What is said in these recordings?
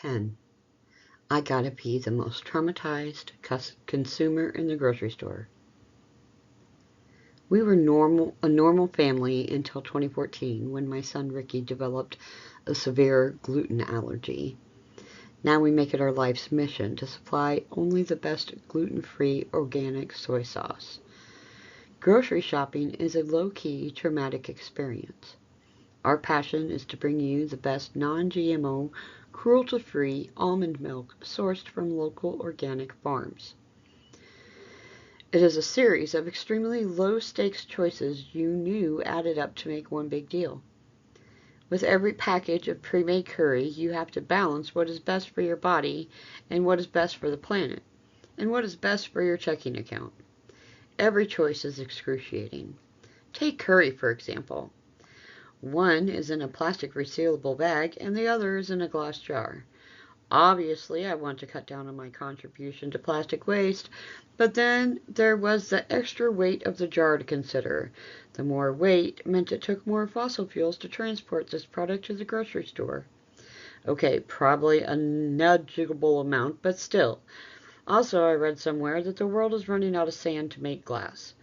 10. I gotta be the most traumatized consumer in the grocery store. We were a normal family until 2014 when my son Ricky developed a severe gluten allergy. Now we make it our life's mission to supply only the best gluten-free organic soy sauce. Grocery shopping is a low-key traumatic experience. Our passion is to bring you the best non-GMO, cruelty-free almond milk sourced from local organic farms. It is a series of extremely low-stakes choices you knew added up to make one big deal. With every package of pre-made curry, you have to balance what is best for your body and what is best for the planet, and what is best for your checking account. Every choice is excruciating. Take curry, for example. One is in a plastic resealable bag, and the other is in a glass jar. Obviously, I want to cut down on my contribution to plastic waste, but then there was the extra weight of the jar to consider. The more weight meant it took more fossil fuels to transport this product to the grocery store. Okay, probably a negligible amount, but still. Also, I read somewhere that the world is running out of sand to make glass.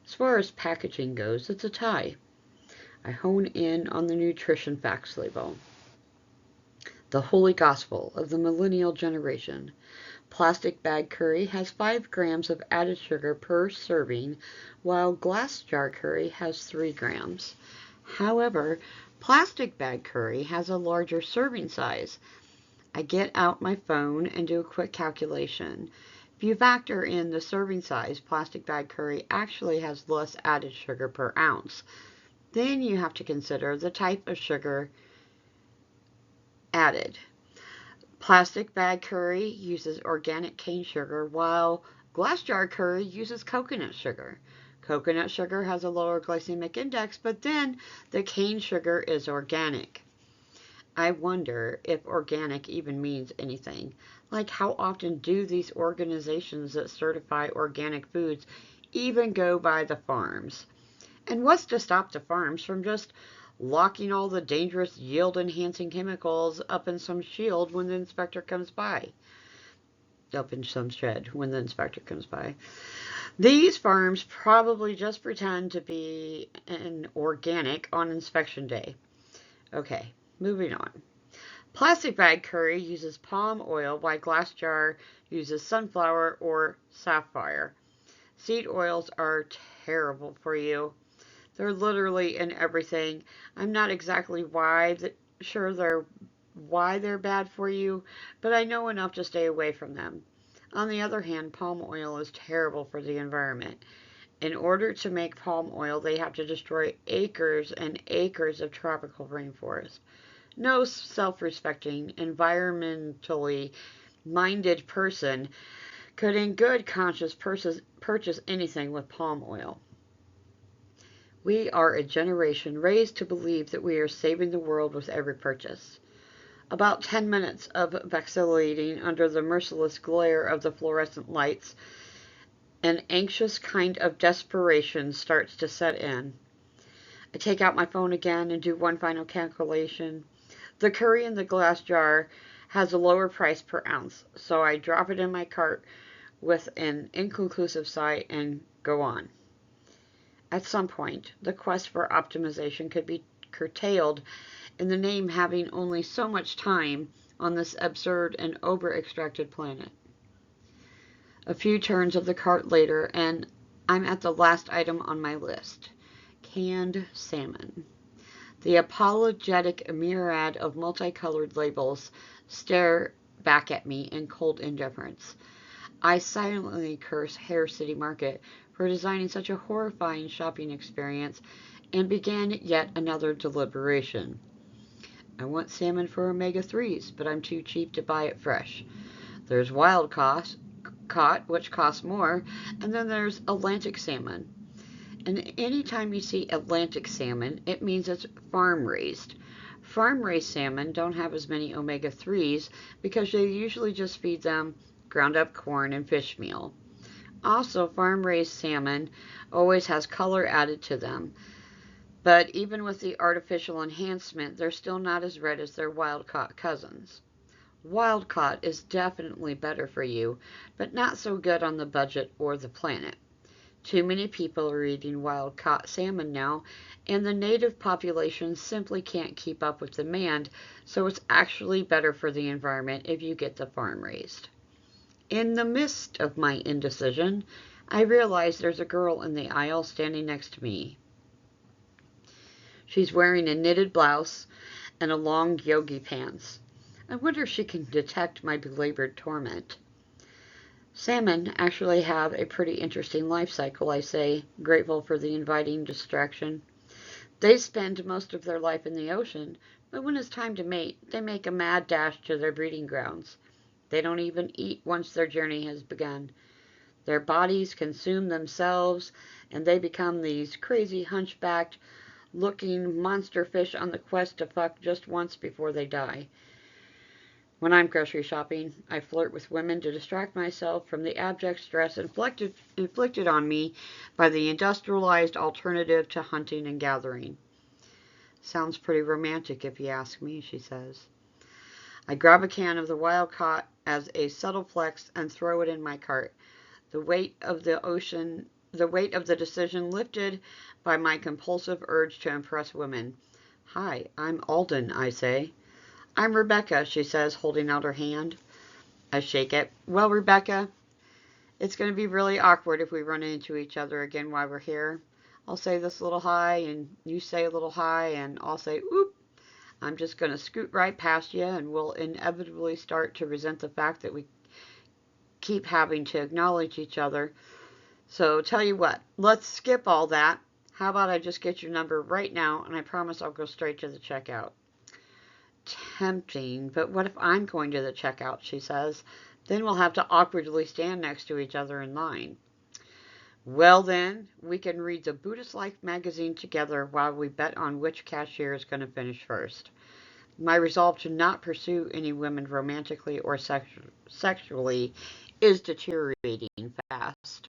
As far as packaging goes, it's a tie. I hone in on the nutrition facts label. The holy gospel of the millennial generation. Plastic bag curry has 5 grams of added sugar per serving, while glass jar curry has 3 grams. However, plastic bag curry has a larger serving size. I get out my phone and do a quick calculation. If you factor in the serving size, plastic bag curry actually has less added sugar per ounce. Then you have to consider the type of sugar added. Plastic bag curry uses organic cane sugar, while glass jar curry uses coconut sugar. Coconut sugar has a lower glycemic index, but then the cane sugar is organic. I wonder if organic even means anything. Like, how often do these organizations that certify organic foods even go by the farms? And what's to stop the farms from just locking all the dangerous yield-enhancing chemicals up in some shield when the inspector comes by? Up in some shed when the inspector comes by. These farms probably just pretend to be an organic on inspection day. Okay, moving on. Plastic bag curry uses palm oil, while glass jar uses sunflower or sapphire. Seed oils are terrible for you. They're literally in everything. I'm not exactly sure why they're bad for you, but I know enough to stay away from them. On the other hand, palm oil is terrible for the environment. In order to make palm oil, they have to destroy acres and acres of tropical rainforest. No self-respecting, environmentally minded person could in good conscience purchase anything with palm oil. We are a generation raised to believe that we are saving the world with every purchase. About 10 minutes of vacillating under the merciless glare of the fluorescent lights, an anxious kind of desperation starts to set in. I take out my phone again and do one final calculation. The curry in the glass jar has a lower price per ounce, so I drop it in my cart with an inconclusive sigh and go on. At some point, the quest for optimization could be curtailed in the name having only so much time on this absurd and over-extracted planet. A few turns of the cart later, and I'm at the last item on my list. Canned salmon. The apologetic myriad of multicolored labels stare back at me in cold indifference. I silently curse Hair City Market for designing such a horrifying shopping experience and began yet another deliberation. I want salmon for omega-3s, but I'm too cheap to buy it fresh. There's wild caught, which costs more, and then there's Atlantic salmon. And anytime you see Atlantic salmon, it means it's farm-raised. Farm-raised salmon don't have as many omega-3s because they usually just feed them ground up corn and fish meal. Also, farm-raised salmon always has color added to them, but even with the artificial enhancement, they're still not as red as their wild-caught cousins. Wild caught is definitely better for you, but not so good on the budget or the planet. Too many people are eating wild caught salmon now, and the native population simply can't keep up with demand, so it's actually better for the environment if you get the farm raised. In the midst of my indecision, I realize there's a girl in the aisle standing next to me. She's wearing a knitted blouse and a long yogi pants. I wonder if she can detect my belabored torment. Salmon actually have a pretty interesting life cycle, I say, grateful for the inviting distraction. They spend most of their life in the ocean, but when it's time to mate, they make a mad dash to their breeding grounds. They don't even eat once their journey has begun. Their bodies consume themselves, and they become these crazy hunchbacked looking monster fish on the quest to fuck just once before they die. When I'm grocery shopping, I flirt with women to distract myself from the abject stress inflicted on me by the industrialized alternative to hunting and gathering. Sounds pretty romantic if you ask me, she says. I grab a can of the wild caught as a subtle flex and throw it in my cart. The weight of the decision lifted by my compulsive urge to impress women. Hi, I'm Alden, I say. I'm Rebecca, she says, holding out her hand. I shake it. Well, Rebecca, it's going to be really awkward if we run into each other again while we're here. I'll say this little hi, and you say a little hi, and I'll say, oop. I'm just going to scoot right past you, and we'll inevitably start to resent the fact that we keep having to acknowledge each other. So, tell you what, let's skip all that. How about I just get your number right now, and I promise I'll go straight to the checkout. Tempting, but what if I'm going to the checkout, she says. Then we'll have to awkwardly stand next to each other in line. Well, then, we can read the Buddhist Life magazine together while we bet on which cashier is going to finish first. My resolve to not pursue any women romantically or sexually is deteriorating fast.